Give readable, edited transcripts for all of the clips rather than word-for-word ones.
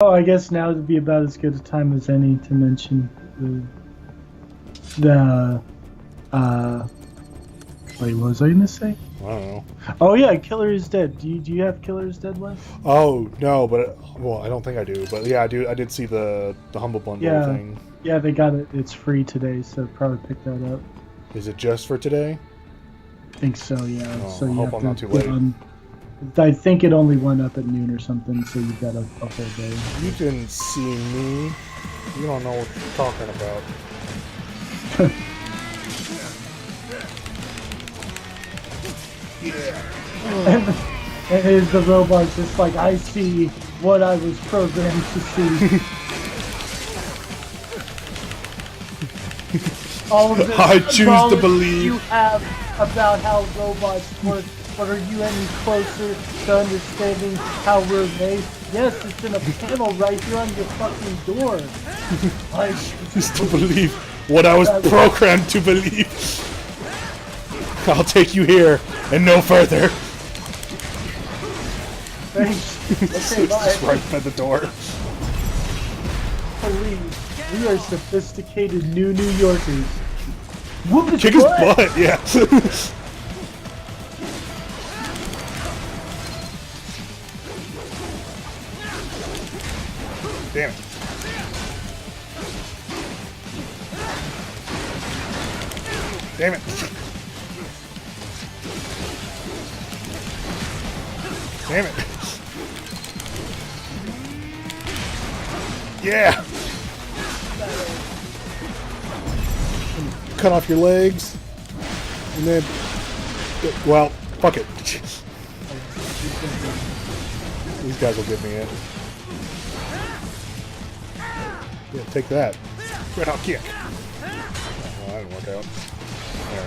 Oh, I guess now would be about as good a time as any to mention the wait, what was I gonna say? I don't know. Oh yeah, Killer is Dead. Do you have Killer is Dead left? Oh no, but well, I don't think I do. But yeah, I do. I did see the humble bundle Yeah, thing. yeah, they got it. It's free today, so probably pick that up. Is it just for today? I think so. Yeah. Oh, So I you hope have I'm to not too late. I think it only went up at noon or something, so you've got a whole day. You didn't see me. You don't know what you're talking about. And is the robot just like, I see what I was programmed to see. All of this I choose to knowledge believe. you have about how robots work, but are you any closer to understanding how we're made? Yes, it's in a panel right here on your fucking door. I Just to believe what I was programmed to believe. I'll take you here and no further. Thanks. Okay, bye. Just right by the door. Please, we are sophisticated New Yorkers. Whoop his Kick his butt! butt, yeah. Damn it. Damn it. Damn it. Yeah. Cut off your legs. And then, well, fuck it. These guys will get me in. Yeah, take that. Right out kick. Oh, that didn't work out. There.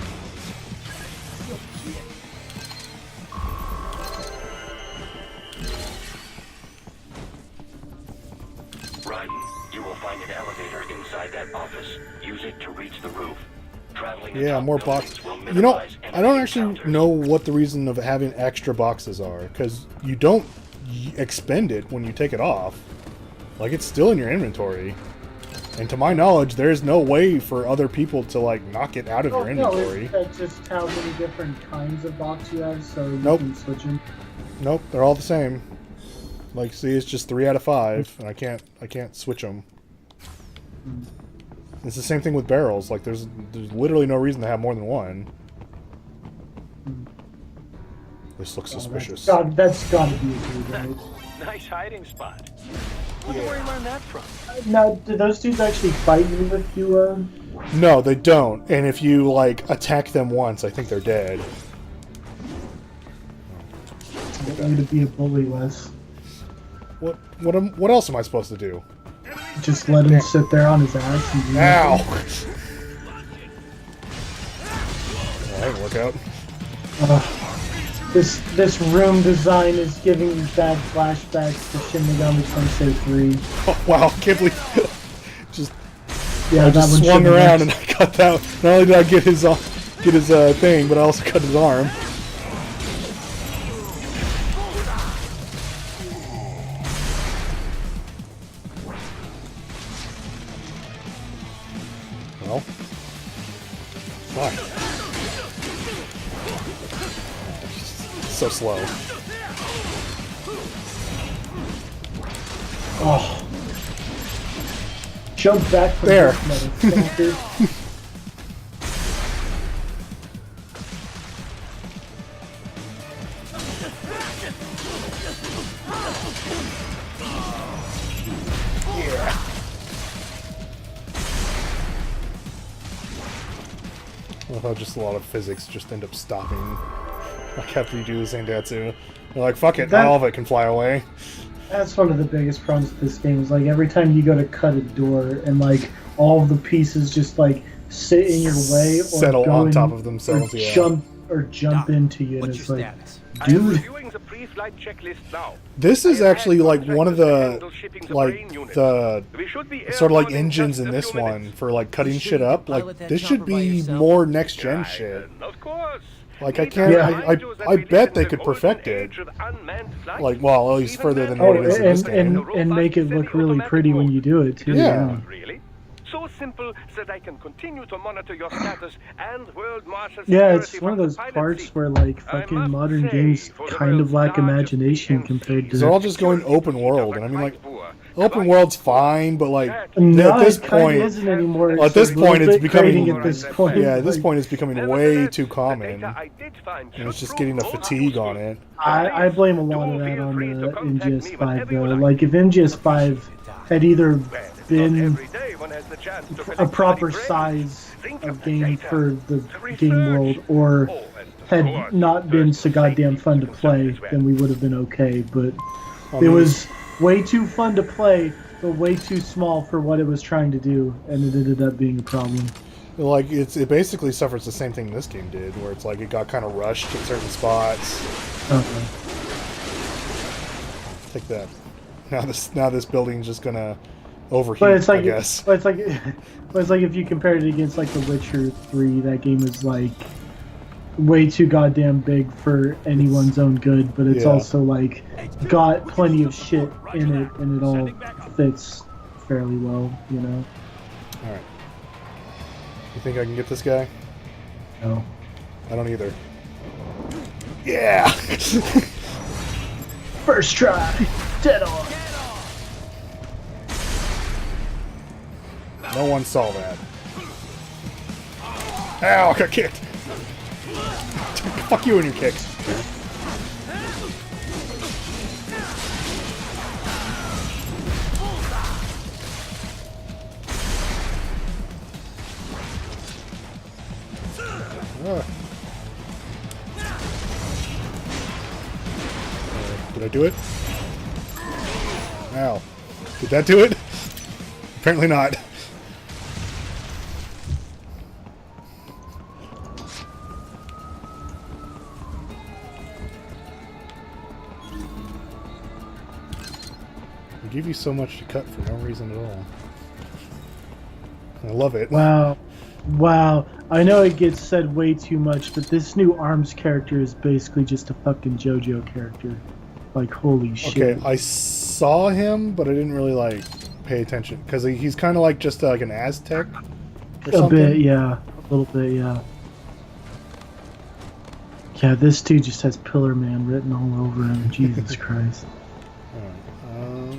You will find an elevator inside that office. Use it to reach the roof. Traveling Yeah, more boxes. You know, I don't actually know what the reason of having extra boxes are, because you don't expend it when you take it off. Like, it's still in your inventory. And to my knowledge, there's no way for other people to, like, knock it out of your inventory. No, it's just how many different kinds of box you have, so you can switch them. Nope, they're all the same. Like, see, it's just 3 out of 5, and I can't switch them. It's the same thing with barrels. Like, there's literally no reason to have more than one. This looks suspicious. That's gotta be a dude, right? Nice hiding spot. Wonder where you learned that from. Now, do those dudes actually fight you if you, No, they don't. And if you, like, attack them once, I think they're dead. want you to be a bully, Wes? What else am I supposed to do? Just let him sit there on his ass and do Ow! nothing? That didn't work out. This room design is giving me bad flashbacks to Shin Megami Tensei 3. Oh, wow, I can't believe... Just... Yeah, I that just one swung shouldn't around have- and I cut that. Not only did I get his thing, but I also cut his arm. Well, why? So slow. Oh. Jump back from There. this motherfucker. I thought just a lot of physics just end up stopping. Like after you do the Zandatsu. You're like, fuck it, not all of it can fly away. That's one of the biggest problems with this game, is like every time you go to cut a door and like all of the pieces just like sit in your way or Settle go on in, top of themselves, or yeah. jump into you, and What's it's your like, status? dude, Reviewing the pre-flight checklist now. This is actually like one of the We should be sort of like airborne in engines just in a this few one minutes. for like cutting You shit sure you up. can pilot Like that this should chopper by be yourself? more next gen shit. Of course. Like, I can't... Yeah. I bet they could perfect it. Like, well, at least further than what it is in this game. And make it look really pretty when you do it too. Yeah. Really? So simple that I can continue to monitor your status and world marshal Yeah, security it's one of from those the pilot parts seat. where like I fucking must modern say, games for the kind of world's lack largest imagination DMC, compared to. They're all just going open world, and I mean, like, open world's fine, but like No, at this it kind point, of isn't anymore. at this a little point, it's bit becoming. grating at this point. Yeah, at this Like, point, it's becoming way too common, and it's just getting the fatigue on it. I blame a lot of that on the MGS5 though. Like if MGS5 had either been a proper size of game for the game world or had not been so goddamn fun to play, then we would have been okay. But it was way too fun to play, but way too small for what it was trying to do, and it ended up being a problem. Like it basically suffers the same thing this game did, where it's like it got kind of rushed in certain spots. Okay. Take that. Now this building's just gonna overheat. But it's like I guess. but it's like if you compared it against like The Witcher 3, that game is like way too goddamn big for anyone's own good, but it's also like got plenty of shit in it, and it all fits fairly well, you know. All right. You think I can get this guy? No. I don't either. Yeah. First try, dead on. No one saw that. Ow! I got kicked. Fuck you and your kicks. Did I do it? Ow. Did that do it? Apparently not. They give you so much to cut for no reason at all. I love it. Wow. Wow. I know it gets said way too much, but this new ARMS character is basically just a fucking JoJo character. Like, holy shit. Okay, I saw him, but I didn't really, like, pay attention. Because he's kind of like just like an Aztec or something. A bit, yeah. A little bit, yeah. Yeah, this dude just has Pillar Man written all over him. Jesus Christ. Alright,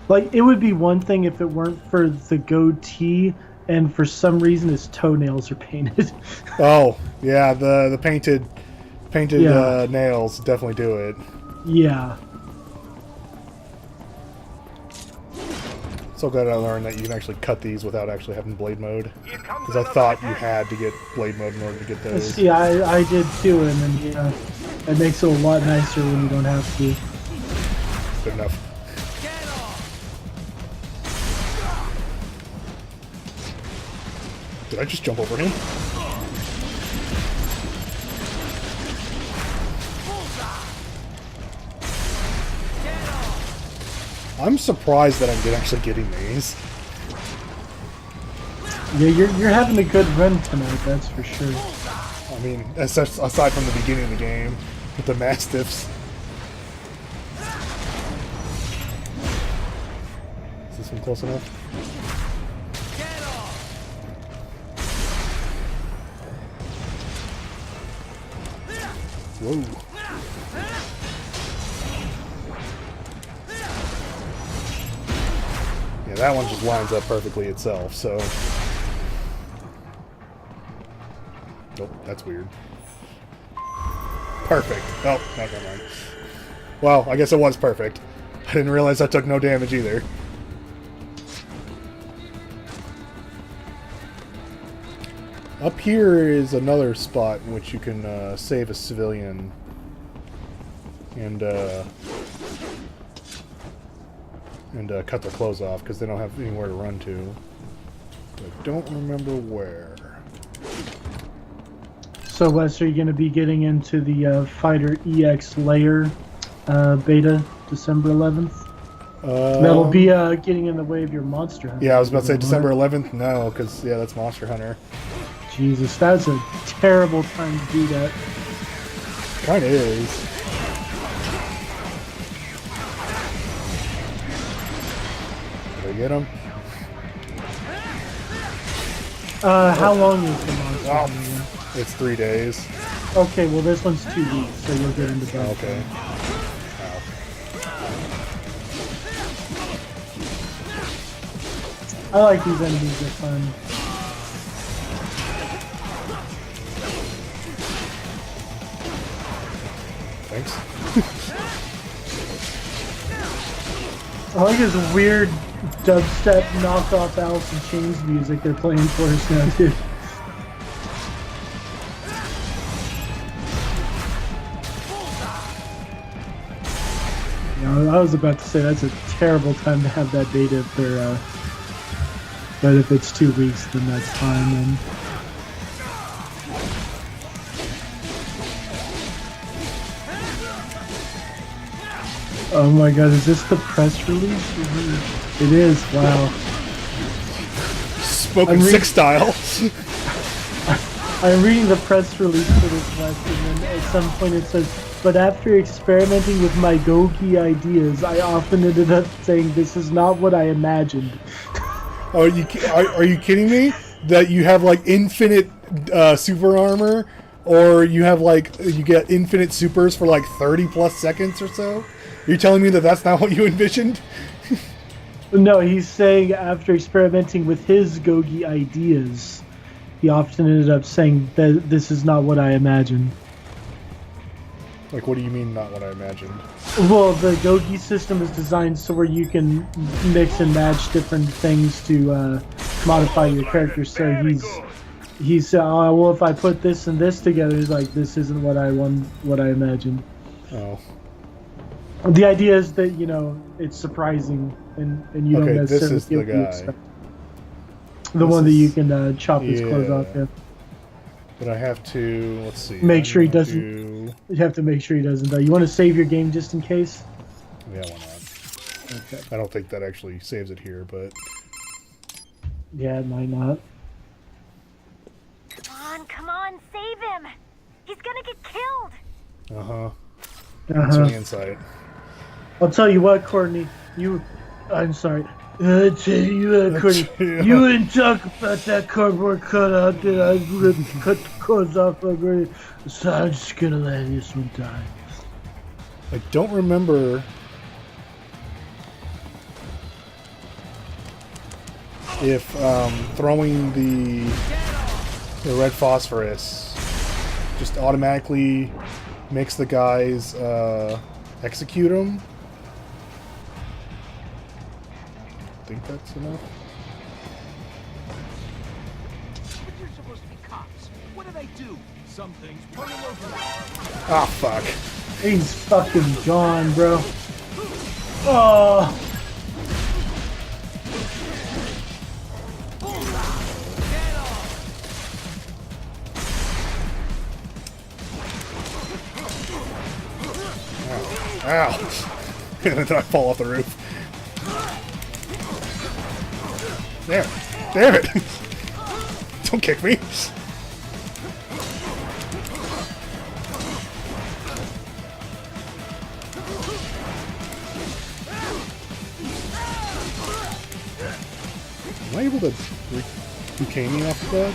Like, it would be one thing if it weren't for the goatee, and for some reason his toenails are painted. oh, yeah, the painted nails definitely do it. Yeah. So glad I learned that you can actually cut these without actually having blade mode. Because I thought you had to get blade mode in order to get those. Yeah, I did too, and then, yeah, it makes it a lot nicer when you don't have to. Good enough. Did I just jump over him? I'm surprised that I'm actually getting these. Yeah, you're having a good run tonight, that's for sure. I mean, aside from the beginning of the game with the Mastiffs. Is this one close enough? Whoa. Yeah, that one just lines up perfectly itself, so... Nope, that's weird. Perfect. Oh, no, never mind. Well, I guess it was perfect. I didn't realize I took no damage either. Up here is another spot in which you can save a civilian and cut their clothes off because they don't have anywhere to run to. I don't remember where. So, Wes, are you going to be getting into the Fighter EX layer beta December 11th? That'll be getting in the way of your Monster Hunter. Yeah, I was about to say December 11th. No, because, yeah, that's Monster Hunter. Jesus, that's a terrible time to do that. Kinda is. Did I get him? How long is the monster? Oh, it's 3 days. Okay, well this one's 2 weeks, so you'll get into both. Okay. I like these enemies, they're fun. Thanks. I like this weird dubstep knockoff Alice in Chains music they're playing for us now, dude. You know, I was about to say that's a terrible time to have that beta if they're, but if it's 2 weeks, then that's fine. Then. Oh my god, is this the press release? It is, wow. Spoken Six style. I'm reading the press release for this quest, and then at some point it says, but after experimenting with my Gogi ideas, I often ended up saying this is not what I imagined. Oh, are you kidding me? That you have like infinite super armor, or you have like you get infinite supers for like 30 plus seconds or so? You're telling me that that's not what you envisioned? No, he's saying after experimenting with his Gogi ideas, he often ended up saying that this is not what I imagined. Like, what do you mean, not what I imagined? Well, the Gogi system is designed so where you can mix and match different things to modify your character. So he's well, if I put this and this together, he's like, this isn't what I imagined. Oh. The idea is that, you know, it's surprising and you don't necessarily this is the guy. The one that you can chop his clothes off, yeah. But I have to, let's see. Make sure he doesn't. You have to make sure he doesn't die. You want to save your game just in case? Yeah, why not? Okay. I don't think that actually saves it here, but... Yeah, it might not. Come on, save him! He's gonna get killed! Uh-huh. That's my insight. I'll tell you what, Courtney. I'm sorry. I tell you what, Courtney. You wouldn't talk about that cardboard cutout that I cut the cords off already. So I'm just gonna let this one die. I don't remember... if throwing the red phosphorus just automatically makes the guys execute them. I think that's enough. But you're supposed to be cops. What do they do? Some things pull them over. Ah, fuck. He's fucking gone, bro. Oh. Ow. And then I fall off the roof. There. Damn it. Don't kick me. Am I able to bouquet me off of that?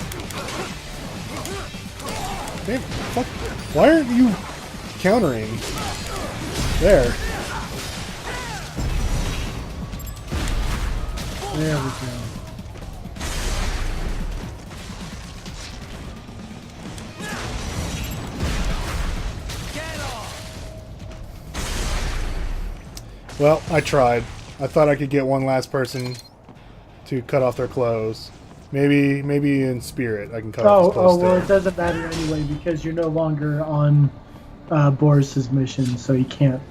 Damn, fuck. Why aren't you countering? There. There we go. Well, I tried. I thought I could get one last person to cut off their clothes. Maybe in spirit I can cut off his clothes. Well, it doesn't matter anyway because you're no longer on Boris's mission, so he can't.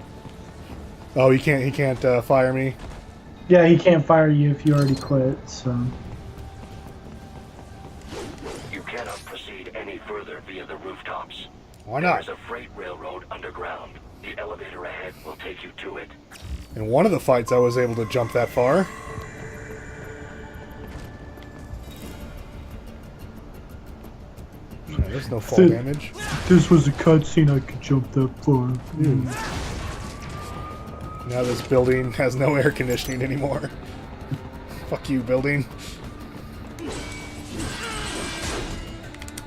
Oh, he can't fire me? Yeah, he can't fire you if you already quit, so... You cannot proceed any further via the rooftops. Why not? There's a freight railroad underground. The elevator ahead will take you to it. In one of the fights I was able to jump that far. There's no fall damage. This was a cutscene. I could jump that far. Now this building has no air conditioning anymore. Fuck you, building.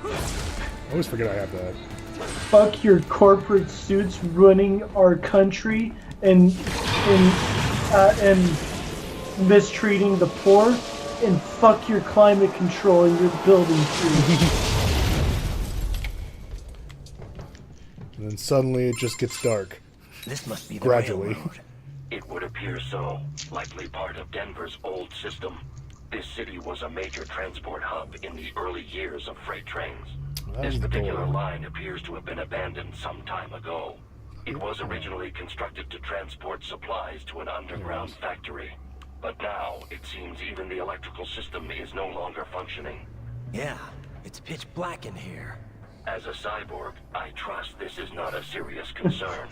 I always forget I have that. Fuck your corporate suits running our country and mistreating the poor, and fuck your climate control in your building too. And then suddenly it just gets dark. This must be the Gradually. railroad. It would appear so. Likely part of Denver's old system. This city was a major transport hub in the early years of freight trains. That This was the particular door. line appears to have been abandoned some time ago. It was originally constructed to transport supplies to an underground factory. But now, it seems even the electrical system is no longer functioning. Yeah, it's pitch black in here. As a cyborg, I trust this is not a serious concern.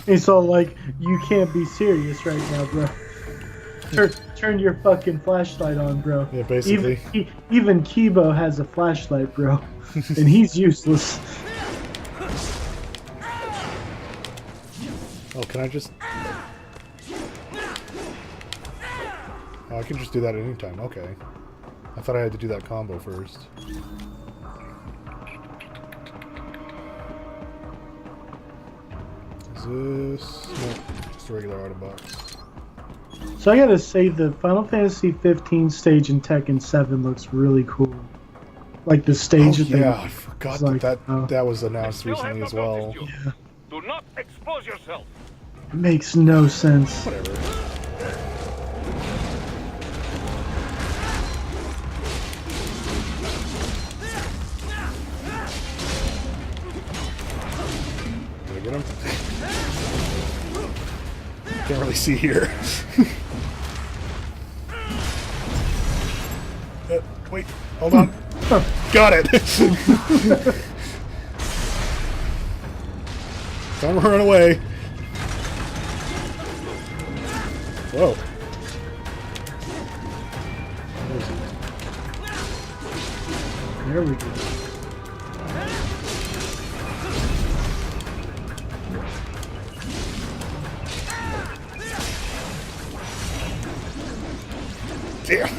It's all like, you can't be serious right now, bro. Turn your fucking flashlight on, bro. Yeah, basically. Even Kibo has a flashlight, bro. And he's useless. Oh, can I just... Oh, I can just do that at any time. Okay. I thought I had to do that combo first. Is this... No, just a regular auto box. So I gotta say, the Final Fantasy 15 stage in Tekken 7 looks really cool. Like the stage that they... Yeah, I forgot like, that was announced Still have recently not as well. noticed you. Do not expose yourself. Makes no sense. Whatever. Did I get him? Can't really see here. Wait, hold on. Got it! Don't run away. Whoa. There we go. Damn.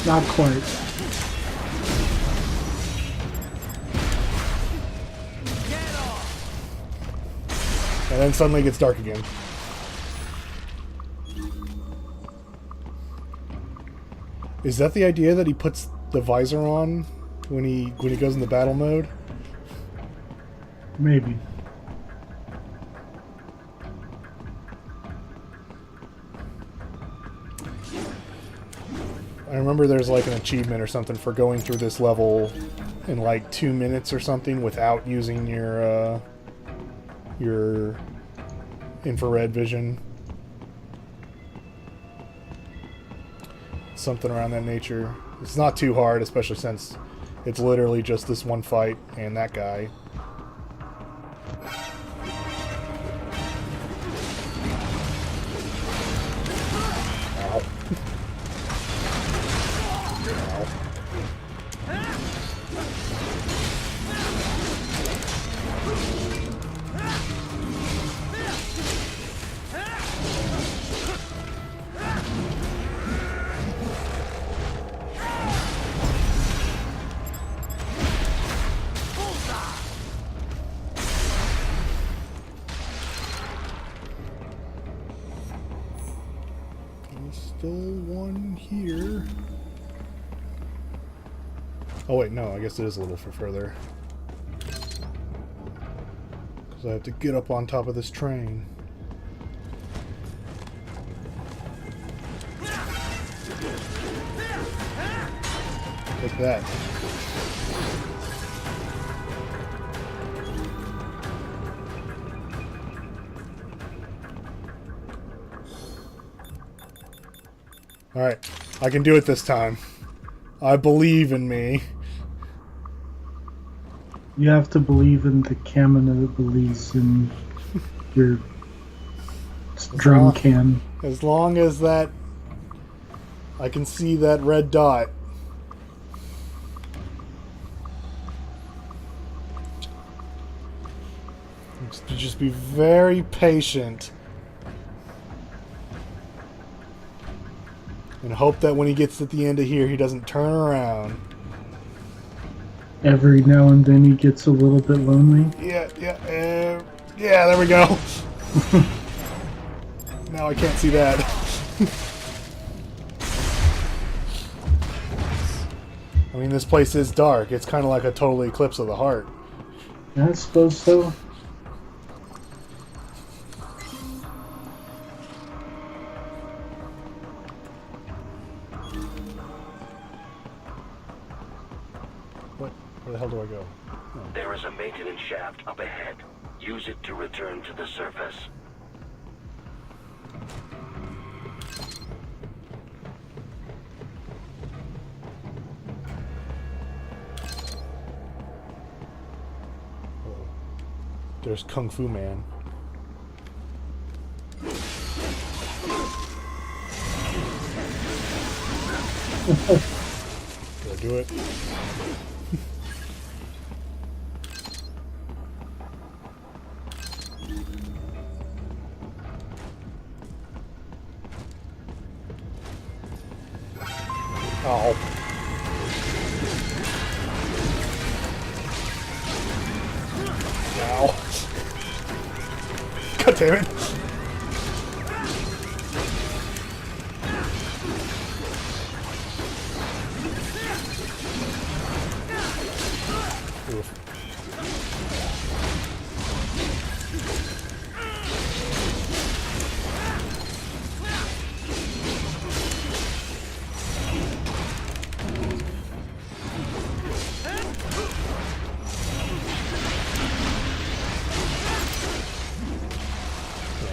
Not quite. And then suddenly it gets dark again. Is that the idea that he puts the visor on when he goes in the battle mode? Maybe. I remember there's like an achievement or something for going through this level in like 2 minutes or something without using your infrared vision. Something around that nature. It's not too hard, especially since it's literally just this one fight and that guy. Ow. There's still one here. Oh wait, no, I guess it is a little further. Because I have to get up on top of this train. Take that. Alright, I can do it this time. I believe in me. You have to believe in the camera that believes in your drum can. As long as that... I can see that red dot. just be very patient. And hope that when he gets to the end of here, he doesn't turn around. Every now and then he gets a little bit lonely. Yeah, there we go. Now I can't see that. I mean, this place is dark. It's kind of like a total eclipse of the heart. I suppose so. Where the hell do I go? There is a maintenance shaft up ahead. Use it to return to the surface. There's Kung Fu Man. Did I do it? Oh. Ow. God damn it. Oof.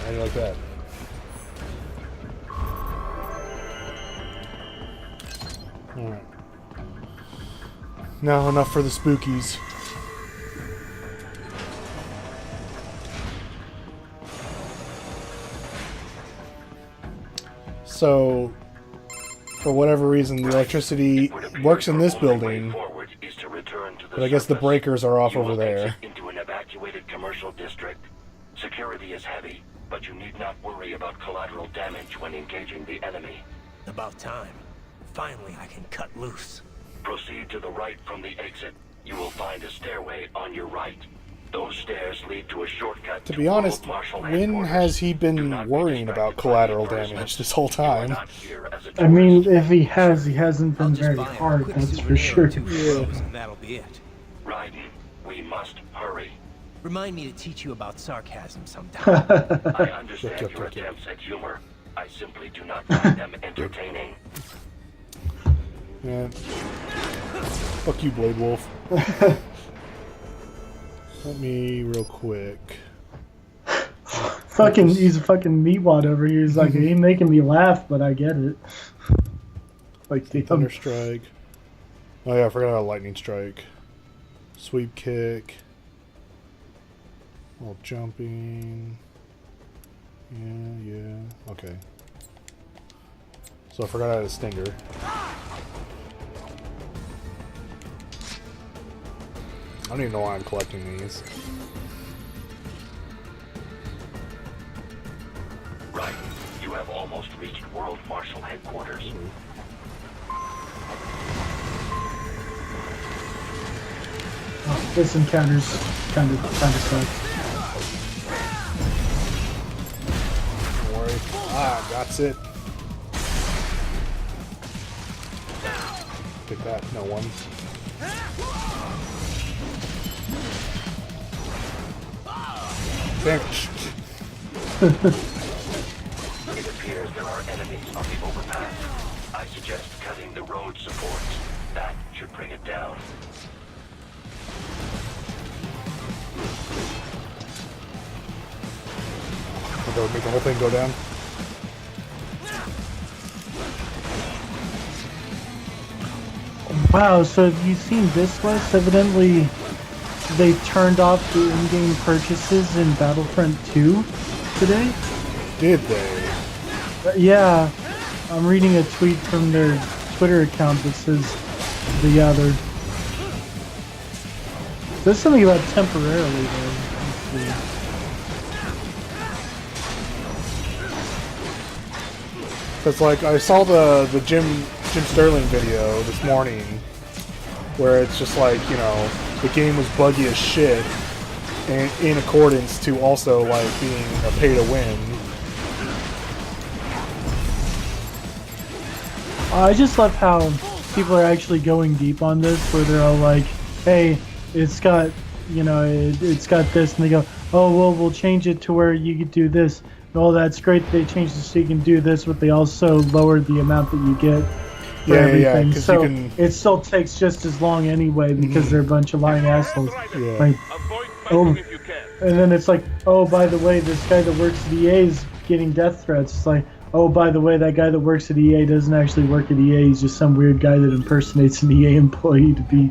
How do you like that? Alright. Now enough for the spookies. So, for whatever reason, the electricity works in this building, but I guess the breakers are off over there. Into an evacuated commercial district. Security is heavy, but you need not worry about collateral damage when engaging the enemy. About time. Finally, I can cut loose. Proceed to the right from the exit. You will find a stairway on your right. Those stairs lead to a shortcut. To be honest, when has he been worrying about collateral damage this whole time? I mean, if he has, he hasn't been very buy a hard, quick that's for souvenir sure. or two clothes, and that'll be it. Raiden, we must hurry. Remind me to teach you about sarcasm sometime. I understand your attempts at humor. I simply do not find them entertaining. Yeah. Fuck you, Blade Wolf. Let me real quick. He's a fucking meatwad over here. He's like, he ain't making me laugh, but I get it. Like, damn. Thunder Strike. Oh yeah, I forgot about Lightning Strike. Sweep Kick. Little jumping. Yeah. Okay. So I forgot I had a Stinger. I don't even know why I'm collecting these. Right. You have almost reached World Marshal Headquarters. Oh, this encounter's kind of sucks. Don't worry. That's it. Take that. No one. Damn. It appears there are enemies on the overpass. I suggest cutting the road support. That should bring it down. That would make the whole thing go down. Wow, so have you seen this list? Evidently, they turned off the in-game purchases in Battlefront 2 today? Did they? Yeah, I'm reading a tweet from their Twitter account that says, they're... There's something about temporarily, though. Because like I saw the Jim Sterling video this morning, where it's just like, you know, the game was buggy as shit, and in accordance to also like being a pay to win. I just love how people are actually going deep on this, where they're all like, "Hey, it's got, you know, it's got this," and they go, "Oh well, we'll change it to where you could do this." Oh, that's great that they changed it so you can do this, but they also lowered the amount that you get for everything. Yeah, so you can... it still takes just as long anyway because they're a bunch of lying assholes. Yeah. Like, oh, and then it's like, oh, by the way, this guy that works at EA is getting death threats. It's like, oh, by the way, that guy that works at EA doesn't actually work at EA. He's just some weird guy that impersonates an EA employee to be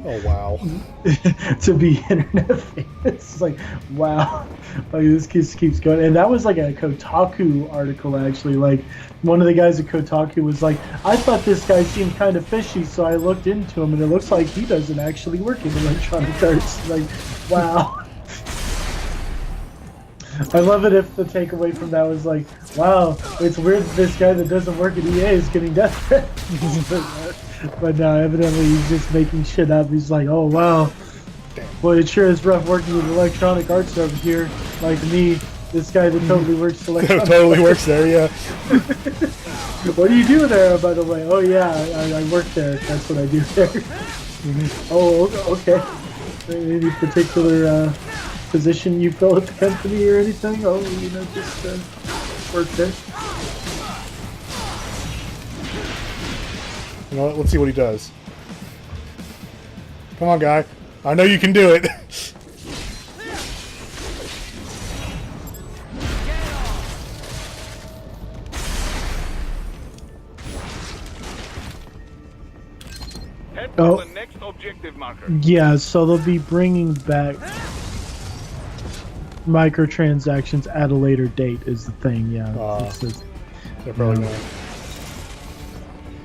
to be internet famous. It's like, wow, like this keeps going. And that was like a Kotaku article actually. Like one of the guys at Kotaku was like, I thought this guy seemed kind of fishy, so I looked into him, and it looks like he doesn't actually work in Electronic Arts. Like, wow. I love it if the takeaway from that was like, wow, it's weird that this guy that doesn't work at EA is getting death threats. But no, evidently he's just making shit up. He's like, oh wow, boy, it sure is rough working with Electronic Arts over here. Like me, this guy that totally works at Electronic totally Arts. works there, yeah. What do you do there, by the way? Oh yeah, I work there. That's what I do there. Oh, okay. Any particular position you fill at the company or anything? Oh, you know, just work there. You know what? Let's see what he does. Come on, guy. I know you can do it. Head to the next objective marker. Yeah, so they'll be bringing back microtransactions at a later date is the thing, yeah. They're probably going.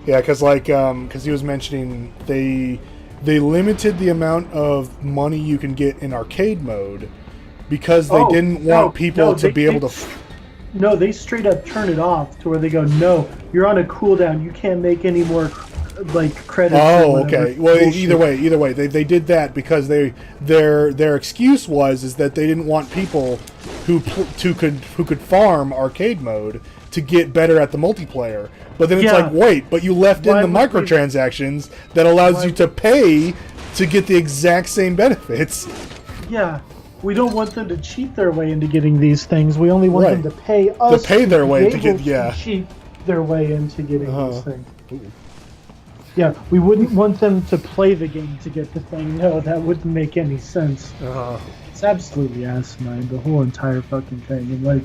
Yeah, because like, because he was mentioning they limited the amount of money you can get in arcade mode because they didn't want people to be able to. No, they straight up turn it off to where they go, no, you're on a cooldown. You can't make any more like credits. Oh, okay. Well, either way, they did that because their excuse is that they didn't want people who could farm arcade mode to get better at the multiplayer. But then it's like, wait, but you left in the microtransactions that allows you to pay to get the exact same benefits. Yeah. We don't want them to cheat their way into getting these things. We only want them to pay us to pay their way to get cheat their way into getting these things. Ooh. Yeah, we wouldn't want them to play the game to get the thing. No, that wouldn't make any sense. It's absolutely asinine, the whole entire fucking thing. And like,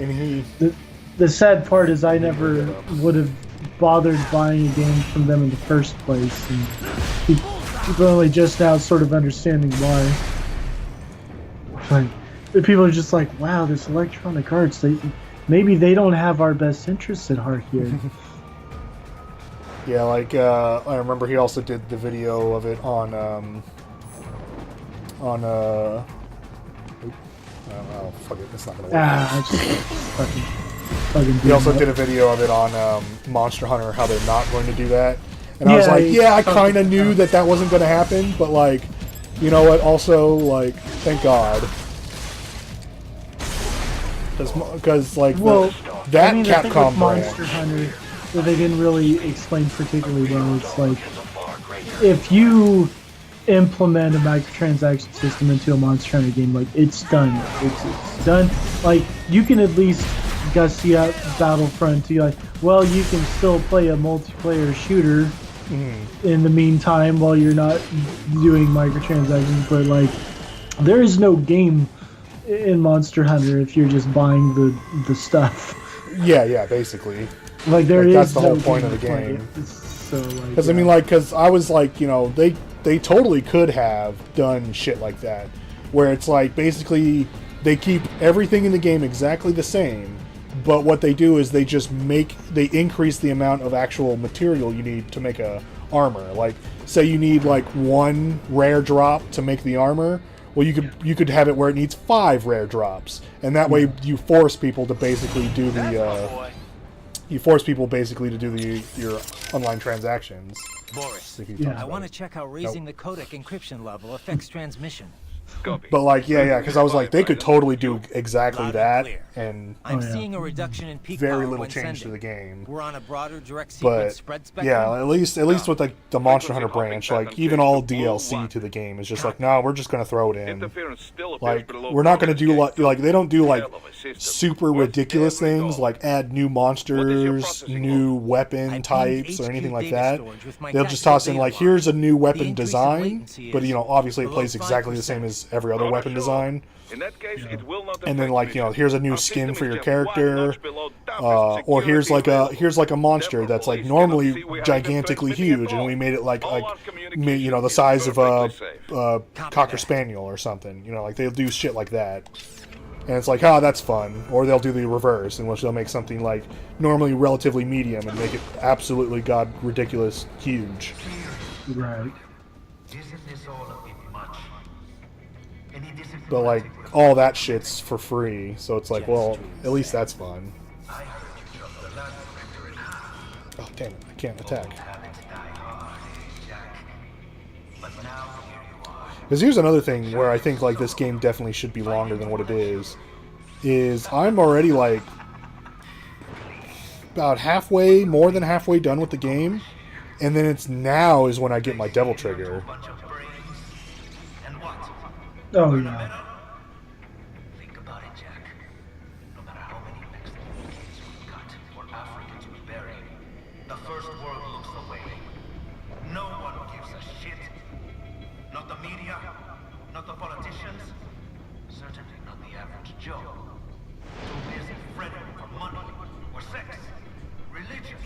the sad part is I never would have bothered buying a game from them in the first place, and people only just now sort of understanding why. Like, people are just like, wow, this Electronic Arts, maybe they don't have our best interests at heart here. Yeah, like I remember he also did the video of it on oh fuck it, it's not gonna work. He also did a video of it on Monster Hunter, how they're not going to do that, and I was like, yeah, I kind of knew that wasn't going to happen, but like, you know what? Also, like, thank God, because like that Capcom Monster Hunter. That they didn't really explain particularly well. It's like, if you implement a microtransaction system into a Monster Hunter game, like, it's done. It's done. Like, you can at least gussy up Battlefront to be like, well, you can still play a multiplayer shooter in the meantime while you're not doing microtransactions, but like, there is no game in Monster Hunter if you're just buying the stuff. Yeah, basically. Like, that's the whole point of the game. So, like, because I mean, like, because I was like, you know, they totally could have done shit like that, where it's like basically they keep everything in the game exactly the same, but what they do is they increase the amount of actual material you need to make a armor. Like, say you need like 1 rare drop to make the armor. Well, you could have it where it needs 5 rare drops, and that way you force people to basically do you force people basically to do your online transactions. Boris, If you Yeah. talk I about want to it. check how raising the codec encryption level affects transmission. Copy. But like, yeah, because I was like, they could totally do exactly Loud and that, clear. and I'm Oh, yeah. seeing a reduction in peak very power little when change to sending. the game. We're on a broader direct But sequence spread spectrum. yeah, at least with like the Monster Hunter branch, like even all DLC to the game is just like, no, we're just gonna throw it in. Interference still appears Like below we're not gonna do tolerance. like they don't do like Hell of a system. super Worth ridiculous every things dollar. like add new What is your monsters, processing new load? weapon I types, pinged or anything HQ like data that. storage with my They'll just tactical toss in data like, log. here's a new The weapon increase in design, latency but is you know, obviously it below plays exactly the 5%. same as every other Not weapon sure. design. In that case, it will not And then affect like, you know, mission. here's a new Our skin system for is your just one character, notch below toughest or here's security like a monster available. that's like Police cannot normally see we have been gigantically transmitting huge, at and all. we made it like All our communication you know, the is size of a perfectly safe. cocker spaniel or something. You know, like they'll do shit like that, and it's like, ah, that's fun. Or they'll do the reverse, in which they'll make something like normally relatively medium and make it absolutely ridiculous huge. Right. Isn't this all a bit much? Any discipline? But like all that shit's for free, so it's like, well, at least that's fun. I heard you dropped the land vector in half. Oh damn it, I can't attack. Habits die hard, Jack. But now here you are. Because here's another thing where I think like this game definitely should be longer than what it is I'm already like about halfway, more than halfway done with the game, and then it's now is when I get my devil trigger. Bunch of brains. And what? Oh yeah. Think about it, Jack. No matter how many Mexican kids we cut or Africans we bury, the first world looks away. No one gives a shit. Not the media, not the politicians, certainly not the average Joe. Too busy fretting for money or sex, religion,